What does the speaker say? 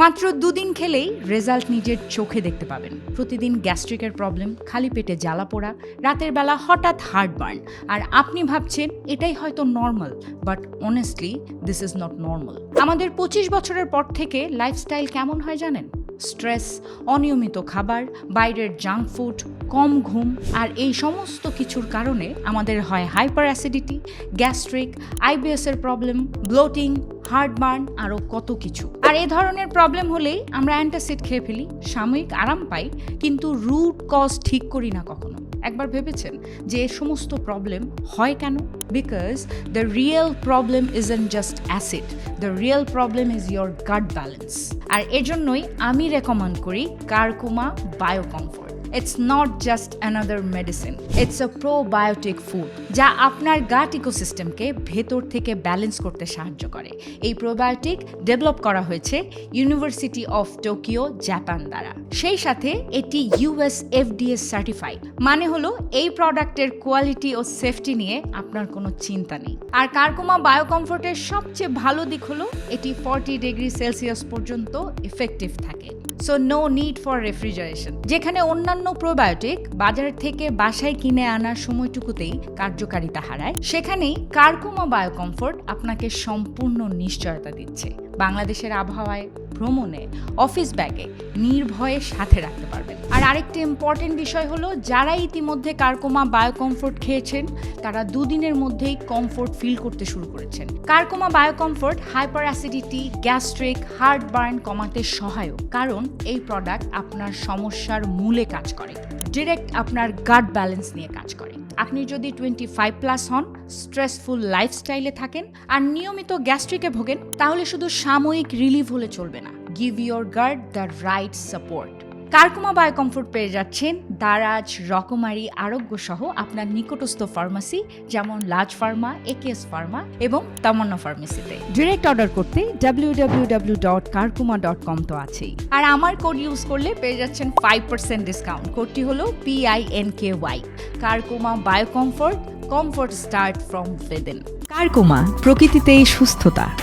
মাত্র 2 দিন খেলেই রেজাল্ট নিজের চোখে দেখতে পাবেন। প্রতিদিন গ্যাস্ট্রিকের প্রবলেম, খালি পেটে জ্বালা পোড়া, রাতের বেলা হঠাৎ হার্টবার্ন, আর আপনি ভাবছেন এটাই হয়তো normal, but honestly this is not normal. আমাদের 25 বছরের পর থেকে লাইফস্টাইল কেমন হয় জানেন? স্ট্রেস, অনিয়মিত খাবার, বাইরের জাঙ্ক ফুড, কম ঘুম, আর এই সমস্ত কিছুর কারণে আমাদের হয় হাইপার অ্যাসিডিটি, গ্যাস্ট্রিক, আইবিএসের প্রবলেম, ব্লোটিং, হার্টবার্ন, আরও কত কিছু। আর এই ধরনের প্রবলেম হলেই আমরা অ্যান্টাসিড খেয়ে ফেলি, সাময়িক আরাম পাই, কিন্তু রুট কজ ঠিক করি না কখনো। একবার ভেবেছেন যে এই সমস্ত প্রবলেম হয় কেন? Because the real problem isn't just acid, the real problem is your gut balance. আর এজন্যই আমি রেকমেন্ড করি Curcuma Biocomfort. It's not just another medicine. It's a probiotic food যা আপনার গাট ইকোসিস্টেমকে ভেতর থেকে ব্যালেন্স করতে সাহায্য করে। এই প্রোবায়োটিক ডেভেলপ করা হয়েছে ইউনিভার্সিটি অফ টোকিও, জাপান দ্বারা। সেই সাথে এটি US FDA সার্টিফাইড, মানে হলো এই প্রোডাক্টের কোয়ালিটি ও সেফটি নিয়ে আপনার কোনো চিন্তা নেই। আর কারকুমা বায়োকমফোর্টের সবচেয়ে ভালো দিক হলো এটি 40 ডিগ্রি সেলসিয়াস পর্যন্ত ইফেক্টিভ থাকে। So no need for refrigeration. যেখানে অন্যান্য প্রোবায়োটিক বাজার থেকে বাসায় কিনে আনার সময়টুকুতেই কার্যকারিতা হারায়, সেখানেই কারকুমা বায়োকমফোর্ট আপনাকে সম্পূর্ণ নিশ্চয়তা দিচ্ছে। বাংলাদেশের আবহাওয়ায়, ভ্রমণে, অফিস ব্যাগে নির্ভয়ে সাথে রাখতে পারবেন। আর আরেকটি ইম্পর্টেন্ট বিষয় হলো, যারা ইতিমধ্যে কারকুমা বায়োকমফোর্ট খেয়েছেন তারা 2 দিনের মধ্যেই কমফোর্ট ফিল করতে শুরু করেছেন। Curcuma Biocomfort hyper acidity, gastric, heartburn কমাতে সহায়ক, কারণ এই প্রোডাক্ট আপনার সমস্যার মূলে কাজ করে, ডিরেক্ট আপনার গাট ব্যালেন্স নিয়ে কাজ করে। আপনি যদি 25+ হন, স্ট্রেসফুল লাইফস্টাইলে থাকেন আর নিয়মিত গ্যাস্ট্রিকে ভোগেন, তাহলে শুধু সাময়িক রিলিফ হলে চলবে না। Give your gut the right support. Curcuma Biocomfort পেয়ে যাচ্ছেন দারাজ, রকমারি, আরোগ্য সহ আপনার নিকটস্থ ফার্মাসি যেমন লাজ ফার্মা, AKS ফার্মা এবং তামান্না ফার্মেসিতে। ডিরেক্ট অর্ডার করতে www.karkuma.com তো আছেই। আর আমার কোড ইউজ করলে পেয়ে যাচ্ছেন 5% ডিসকাউন্ট। কোডটি হলো PINKY। Curcuma Biocomfort, comfort start from within. Curcuma, প্রকৃতিতেই সুস্থতা।